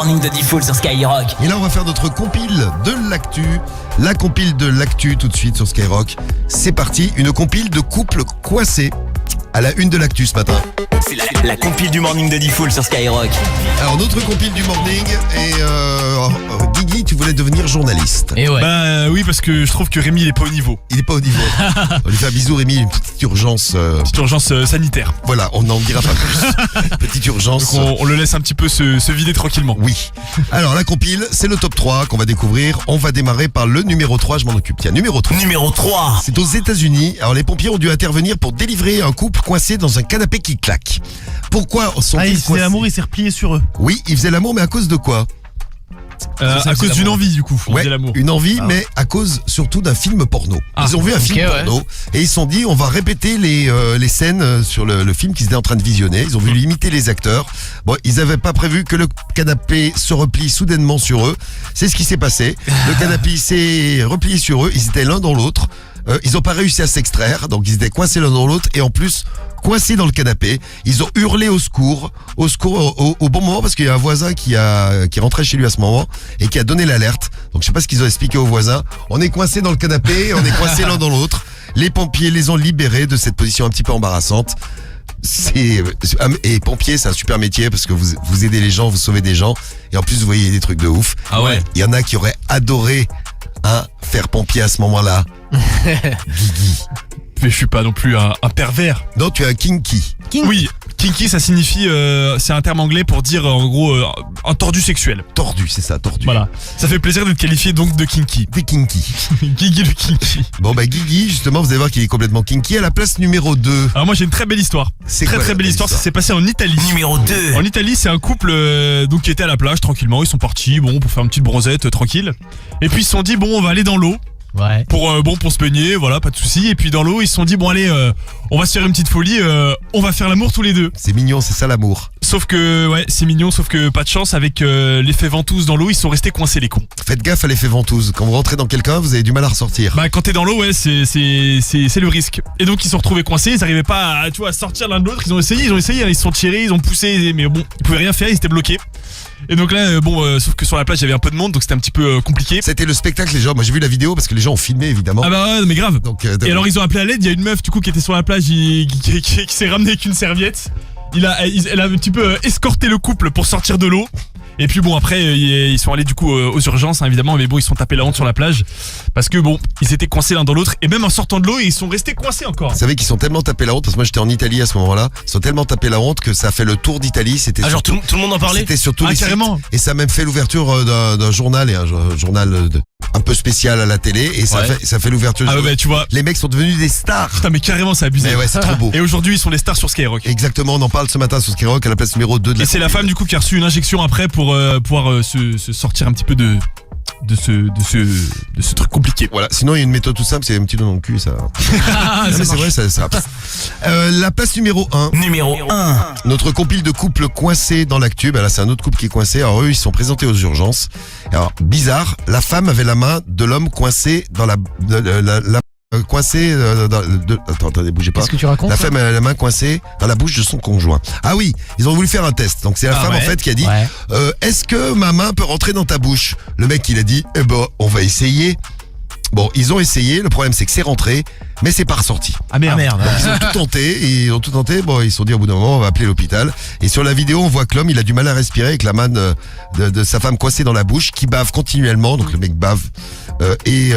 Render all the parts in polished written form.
morning de Diffoul sur Skyrock. Et là, on va faire notre compile de l'actu. La compile de l'actu tout de suite sur Skyrock. C'est parti, une compile de couples coincés à la une de l'actu ce matin. C'est la compile du morning de Diffoul sur Skyrock. Alors, notre compile du morning et Guigui, tu voulais devenir journaliste. Et ouais. Bah oui, parce que je trouve que Rémi il est pas au niveau. Il est pas au niveau. On lui fait un bisou, Rémi, une petite urgence. Petite urgence sanitaire. Voilà, on n'en dira pas plus. Petite urgence. Donc on le laisse un petit peu se vider tranquillement. Oui. Alors, la compile, c'est le top 3 qu'on va découvrir. On va démarrer par le numéro 3, je m'en occupe. Tiens, numéro 3. Numéro 3. C'est aux États-Unis. Alors, les pompiers ont dû intervenir pour délivrer un couple coincé dans un canapé qui claque. Pourquoi sont-ils il faisait coincés? l'amour, il s'est replié sur eux. Oui, ils faisaient l'amour, mais à cause de quoi? À cause d'une envie du coup. Ouais, de l'amour. une envie, mais à cause surtout d'un film porno. Ils ont vu un film porno et ils se sont dit on va répéter les scènes sur le film qu'ils étaient en train de visionner. Ils ont voulu imiter les acteurs. Bon, ils n'avaient pas prévu que le canapé se replie soudainement sur eux. C'est ce qui s'est passé. Le canapé s'est replié sur eux. Ils étaient l'un dans l'autre. Ils n'ont pas réussi à s'extraire, donc ils étaient coincés l'un dans l'autre et en plus coincés dans le canapé. Ils ont hurlé au secours au bon moment parce qu'il y a un voisin qui rentrait chez lui à ce moment et qui a donné l'alerte. Donc je sais pas ce qu'ils ont expliqué aux voisins. On est coincés dans le canapé, on est coincés l'un dans l'autre. Les pompiers les ont libérés de cette position un petit peu embarrassante. Et pompier, c'est un super métier parce que vous aidez les gens, vous sauvez des gens et en plus vous voyez des trucs de ouf. Ah ouais. Il y en a qui auraient adoré faire pompier à ce moment-là. Guigui. Mais je suis pas non plus un pervers. Non, tu es un kinky. Oui, kinky ça signifie, c'est un terme anglais pour dire en gros un tordu sexuel. Tordu, c'est ça, tordu. Voilà. Ça fait plaisir d'être qualifié donc de kinky. Des kinky. Guigui le kinky. Bon bah Guigui, justement, vous allez voir qu'il est complètement kinky. À la place numéro 2. Alors moi j'ai une très belle histoire. C'est Très quoi très la belle belle histoire, ça histoire s'est passé en Italie. Numéro 2. En Italie, c'est un couple donc qui était à la plage tranquillement, ils sont partis pour faire une petite bronzette tranquille. Et puis ils se sont dit on va aller dans l'eau. Ouais. Pour se baigner, voilà, pas de souci. Et puis dans l'eau, ils se sont dit allez, on va se faire une petite folie, on va faire l'amour tous les deux. C'est mignon, c'est ça l'amour. Sauf que c'est mignon, sauf que pas de chance avec l'effet ventouse dans l'eau, ils sont restés coincés les cons. Faites gaffe à l'effet ventouse. Quand vous rentrez dans quelqu'un, vous avez du mal à ressortir. Bah quand t'es dans l'eau, c'est le risque. Et donc ils se sont retrouvés coincés, ils arrivaient pas à sortir l'un de l'autre. Ils ont essayé, ils se sont tirés, ils ont poussé, mais bon, ils pouvaient rien faire, ils étaient bloqués. Et donc là, sauf que sur la plage, il y avait un peu de monde, donc c'était un petit peu compliqué. C'était le spectacle, les gens. Moi j'ai vu la vidéo parce que les gens ont filmé évidemment. Ah bah ouais, mais grave. Donc, et alors ils ont appelé à l'aide, il y a une meuf du coup qui était sur la plage, qui s'est ramenée avec une serviette. Elle a un petit peu escorté le couple pour sortir de l'eau. Et puis après ils sont allés du coup aux urgences évidemment, mais ils se sont tapés la honte sur la plage parce que ils étaient coincés l'un dans l'autre et même en sortant de l'eau ils sont restés coincés encore. Vous savez qu'ils sont tellement tapés la honte parce que moi j'étais en Italie à ce moment-là. Ils sont tellement tapés la honte que ça a fait le tour d'Italie. C'était Tout le monde en parlait. C'était sur tous les carrément. sites. Et ça a même fait l'ouverture d'un journal et un journal un peu spécial à la télé et ça fait l'ouverture. Ah ouais, tu vois. Les mecs sont devenus des stars. Putain mais carrément c'est abusé. Mais ouais, c'est trop beau. Et aujourd'hui ils sont les stars sur Skyrock. Exactement, on en parle ce matin sur Skyrock à la place numéro 2 de la. Et c'est la femme du coup qui a reçu une injection après pour pouvoir se sortir un petit peu de ce truc compliqué. Voilà, sinon il y a une méthode tout simple, c'est un petit doigt dans le cul, ça. Non, mais c'est vrai, ça. La place numéro 1. Numéro 1. Notre compile de couples coincés dans l'actu. Là, c'est un autre couple qui est coincé. Alors eux, ils sont présentés aux urgences. Alors bizarre, la femme avait la main de l'homme coincé dans attendez, bougez pas. Qu'est-ce que tu racontes? La femme a la main coincée dans la bouche de son conjoint. Ah oui, ils ont voulu faire un test. Donc c'est la femme en fait qui a dit est-ce que ma main peut rentrer dans ta bouche? Le mec il a dit on va essayer. Bon, ils ont essayé, le problème c'est que c'est rentré, mais c'est pas ressorti. Ah merde. Donc, ils ont tout tenté, ils se sont dit au bout d'un moment on va appeler l'hôpital. Et sur la vidéo on voit que l'homme il a du mal à respirer avec la main de sa femme coincée dans la bouche, qui bave continuellement, donc le mec bave et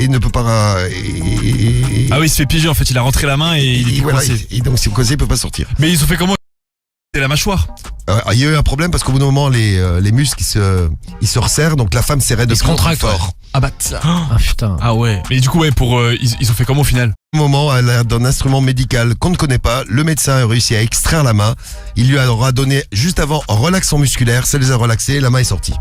ne peut pas... Ah oui, il se fait piéger en fait, il a rentré la main et il est coincé. Et donc si vous coincez il peut pas sortir. Mais ils ont fait comment? C'est la mâchoire. Il y a eu un problème parce qu'au bout d'un moment les muscles ils se resserrent, donc la femme serrait de plus en plus fort. Ah bah ça. Ah putain. Ah ouais. Mais du coup ils ont fait comment au final? Au moment, à l'aide d'un instrument médical qu'on ne connaît pas, le médecin a réussi à extraire la main. Il lui aura donné juste avant un relaxant musculaire, ça les a relaxés, la main est sortie.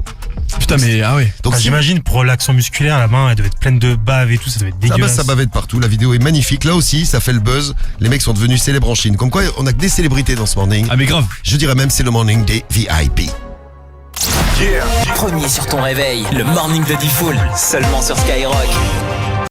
Putain mais ah ouais. Donc j'imagine pour relaxant musculaire, la main elle devait être pleine de bave et tout, ça devait être dégueulasse. Ça bavait de partout, la vidéo est magnifique. Là aussi, ça fait le buzz. Les mecs sont devenus célèbres en Chine. Comme quoi, on a que des célébrités dans ce morning. Ah mais grave. Je dirais même c'est le morning des VIP. Premier sur ton réveil, le morning de Diffoul, seulement sur Skyrock.